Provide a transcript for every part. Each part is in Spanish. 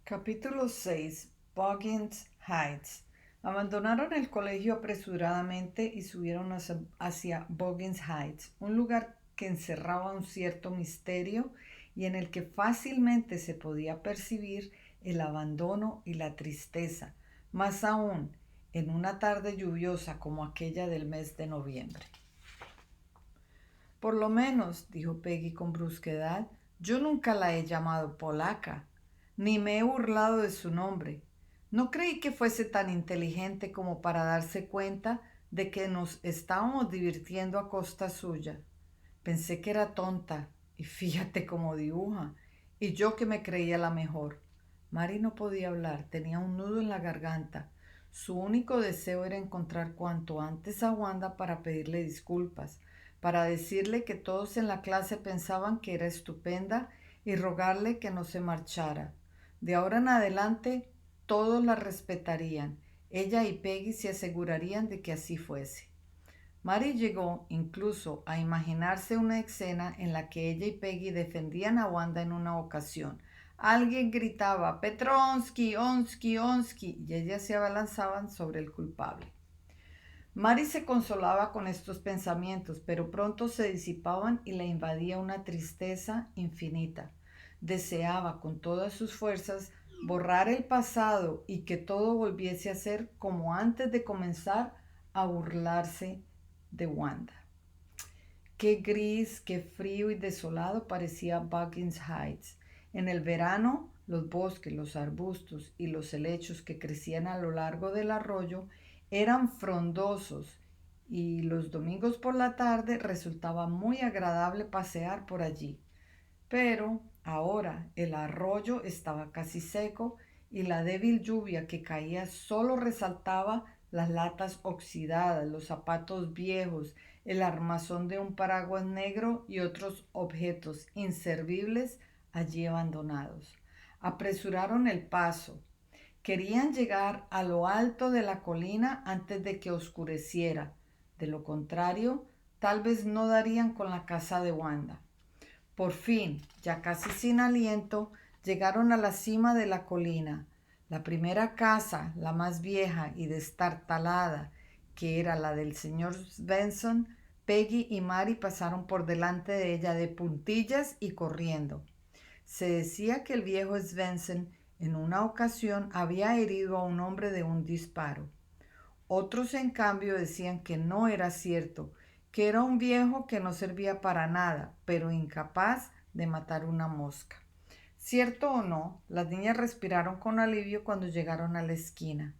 Capítulo 6. Boggins Heights. Abandonaron el colegio apresuradamente y subieron hacia Boggins Heights, un lugar que encerraba un cierto misterio y en el que fácilmente se podía percibir el abandono y la tristeza, más aún en una tarde lluviosa como aquella del mes de noviembre. Por lo menos, dijo Peggy con brusquedad, yo nunca la he llamado polaca, ni me he burlado de su nombre. No creí que fuese tan inteligente como para darse cuenta de que nos estábamos divirtiendo a costa suya. Pensé que era tonta, y fíjate cómo dibuja, y yo que me creía la mejor. Mary no podía hablar, tenía un nudo en la garganta. Su único deseo era encontrar cuanto antes a Wanda para pedirle disculpas, para decirle que todos en la clase pensaban que era estupenda y rogarle que no se marchara. De ahora en adelante todos la respetarían. Ella y Peggy se asegurarían de que así fuese. Mary llegó incluso a imaginarse una escena en la que ella y Peggy defendían a Wanda en una ocasión. Alguien gritaba Petronsky, Onsky, Onsky y ellas se abalanzaban sobre el culpable. Mary se consolaba con estos pensamientos, pero pronto se disipaban y la invadía una tristeza infinita. Deseaba con todas sus fuerzas borrar el pasado y que todo volviese a ser como antes de comenzar a burlarse de Wanda. Qué gris, qué frío y desolado parecía Buggins Heights. En el verano, los bosques, los arbustos y los helechos que crecían a lo largo del arroyo eran frondosos y los domingos por la tarde resultaba muy agradable pasear por allí. Pero ahora el arroyo estaba casi seco y la débil lluvia que caía solo resaltaba las latas oxidadas, los zapatos viejos, el armazón de un paraguas negro y otros objetos inservibles allí abandonados. Apresuraron el paso. Querían llegar a lo alto de la colina antes de que oscureciera. De lo contrario, tal vez no darían con la casa de Wanda. Por fin, ya casi sin aliento, llegaron a la cima de la colina. La primera casa, la más vieja y destartalada, que era la del señor Svensson, Peggy y Mary pasaron por delante de ella de puntillas y corriendo. Se decía que el viejo Svensson en una ocasión había herido a un hombre de un disparo. Otros, en cambio, decían que no era cierto, que era un viejo que no servía para nada, pero incapaz de matar una mosca. Cierto o no, las niñas respiraron con alivio cuando llegaron a la esquina.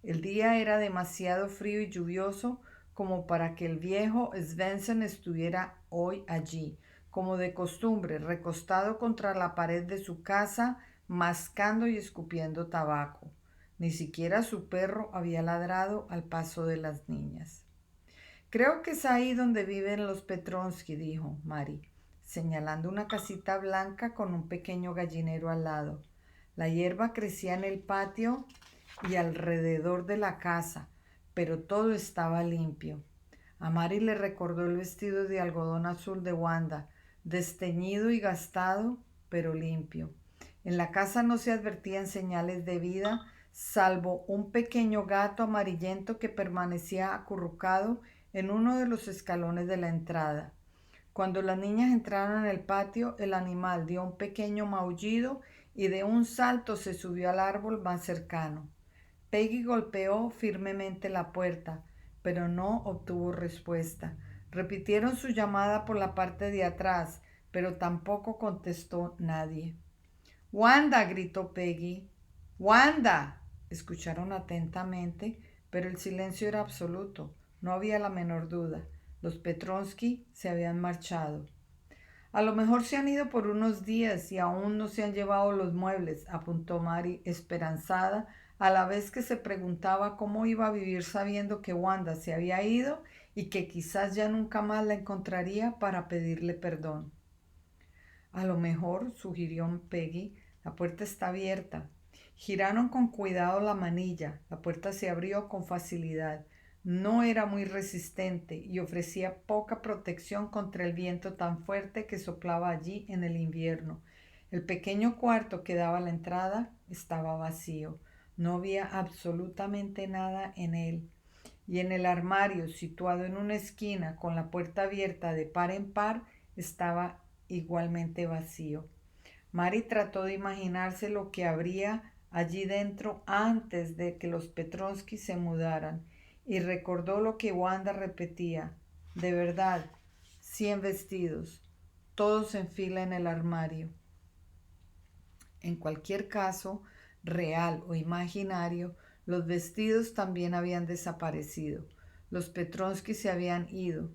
El día era demasiado frío y lluvioso como para que el viejo Svensson estuviera hoy allí, como de costumbre, recostado contra la pared de su casa, mascando y escupiendo tabaco. Ni siquiera su perro había ladrado al paso de las niñas. Creo que es ahí donde viven los Petronsky, dijo Mary, señalando una casita blanca con un pequeño gallinero al lado. La hierba crecía en el patio y alrededor de la casa, pero todo estaba limpio. A Mary le recordó el vestido de algodón azul de Wanda, desteñido y gastado, pero limpio. En la casa no se advertían señales de vida, salvo un pequeño gato amarillento que permanecía acurrucado en uno de los escalones de la entrada. Cuando las niñas entraron en el patio, el animal dio un pequeño maullido y de un salto se subió al árbol más cercano. Peggy golpeó firmemente la puerta, pero no obtuvo respuesta. Repitieron su llamada por la parte de atrás, pero tampoco contestó nadie. Wanda, gritó Peggy. Wanda. Escucharon atentamente, pero el silencio era absoluto. No había la menor duda. Los Petronsky se habían marchado. A lo mejor se han ido por unos días y aún no se han llevado los muebles, apuntó Mary, esperanzada, a la vez que se preguntaba cómo iba a vivir sabiendo que Wanda se había ido y que quizás ya nunca más la encontraría para pedirle perdón. A lo mejor, sugirió Peggy, la puerta está abierta. Giraron con cuidado la manilla. La puerta se abrió con facilidad. No era muy resistente y ofrecía poca protección contra el viento tan fuerte que soplaba allí en el invierno. El pequeño cuarto que daba a la entrada estaba vacío. No había absolutamente nada en él. Y en el armario, situado en una esquina con la puerta abierta de par en par, estaba igualmente vacío. Mary trató de imaginarse lo que habría allí dentro antes de que los Petronsky se mudaran y recordó lo que Wanda repetía. De verdad, 100 vestidos, todos en fila en el armario. En cualquier caso, real o imaginario, los vestidos también habían desaparecido. Los Petronsky se habían ido.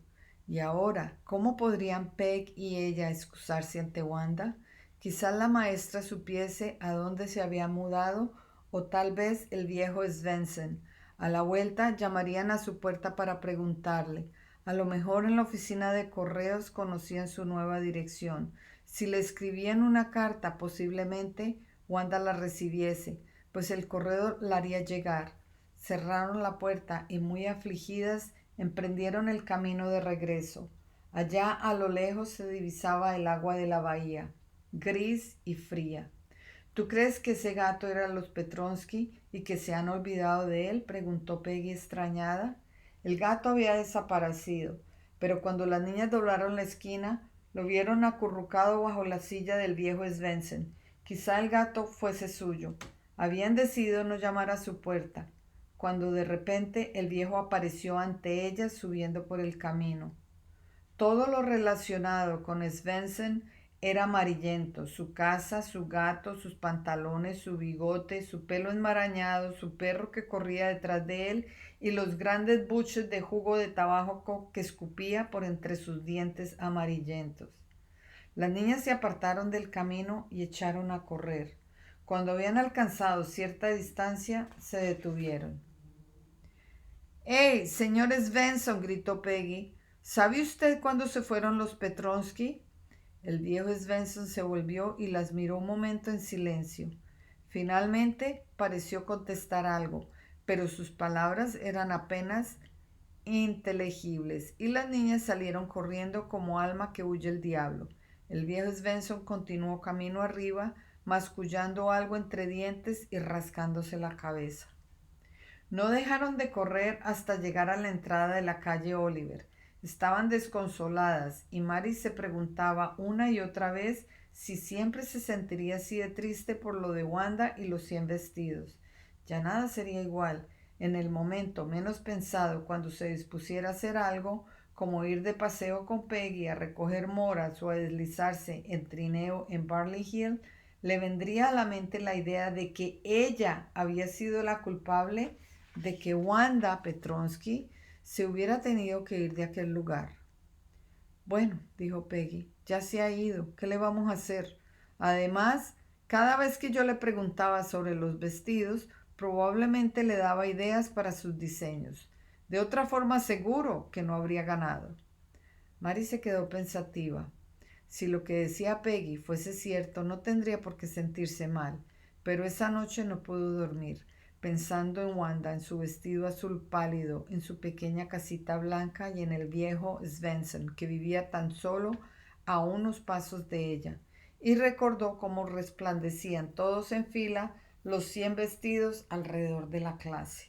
Y ahora, ¿cómo podrían Peg y ella excusarse ante Wanda? Quizás la maestra supiese a dónde se había mudado o tal vez el viejo Svensson. A la vuelta llamarían a su puerta para preguntarle. A lo mejor en la oficina de correos conocían su nueva dirección. Si le escribían una carta, posiblemente Wanda la recibiese, pues el correo la haría llegar. Cerraron la puerta y muy afligidas emprendieron el camino de regreso. Allá a lo lejos se divisaba el agua de la bahía, gris y fría. ¿Tú crees que ese gato era los Petronsky y que se han olvidado de él?, preguntó Peggy extrañada. El gato había desaparecido, pero cuando las niñas doblaron la esquina, lo vieron acurrucado bajo la silla del viejo Svensson. Quizá el gato fuese suyo. Habían decidido no llamar a su puerta, cuando de repente el viejo apareció ante ellas subiendo por el camino. Todo lo relacionado con Svensson era amarillento: su casa, su gato, sus pantalones, su bigote, su pelo enmarañado, su perro que corría detrás de él y los grandes buches de jugo de tabaco que escupía por entre sus dientes amarillentos. Las niñas se apartaron del camino y echaron a correr. Cuando habían alcanzado cierta distancia, se detuvieron. ¡Hey, señor Svensson!, gritó Peggy. ¿Sabe usted cuándo se fueron los Petronsky? El viejo Svensson se volvió y las miró un momento en silencio. Finalmente pareció contestar algo, pero sus palabras eran apenas inteligibles y las niñas salieron corriendo como alma que huye el diablo. El viejo Svensson continuó camino arriba, mascullando algo entre dientes y rascándose la cabeza. No dejaron de correr hasta llegar a la entrada de la calle Oliver. Estaban desconsoladas y Mary se preguntaba una y otra vez si siempre se sentiría así de triste por lo de Wanda y los 100 vestidos. Ya nada sería igual. En el momento menos pensado, cuando se dispusiera a hacer algo, como ir de paseo con Peggy a recoger moras o a deslizarse en trineo en Barley Hill, le vendría a la mente la idea de que ella había sido la culpable de que Wanda Petronsky se hubiera tenido que ir de aquel lugar. Bueno, dijo Peggy, ya se ha ido. ¿Qué le vamos a hacer? Además, cada vez que yo le preguntaba sobre los vestidos, probablemente le daba ideas para sus diseños. De otra forma, seguro que no habría ganado. Mary se quedó pensativa. Si lo que decía Peggy fuese cierto, no tendría por qué sentirse mal, pero esa noche no pudo dormir, pensando en Wanda, en su vestido azul pálido, en su pequeña casita blanca y en el viejo Svensson, que vivía tan solo a unos pasos de ella, y recordó cómo resplandecían todos en fila los 100 vestidos alrededor de la clase.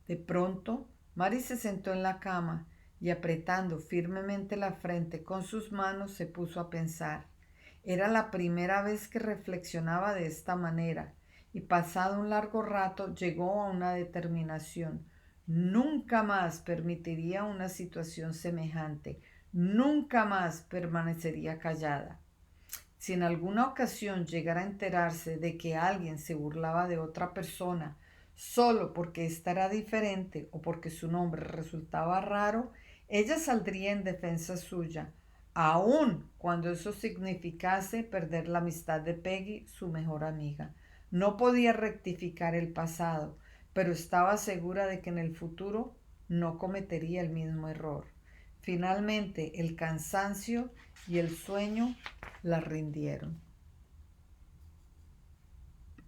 De pronto, Mary se sentó en la cama y apretando firmemente la frente con sus manos se puso a pensar. Era la primera vez que reflexionaba de esta manera y pasado un largo rato llegó a una determinación. Nunca más permitiría una situación semejante. Nunca más permanecería callada. Si en alguna ocasión llegara a enterarse de que alguien se burlaba de otra persona solo porque ésta era diferente o porque su nombre resultaba raro, ella saldría en defensa suya, aun cuando eso significase perder la amistad de Peggy, su mejor amiga. No podía rectificar el pasado, pero estaba segura de que en el futuro no cometería el mismo error. Finalmente, el cansancio y el sueño la rindieron.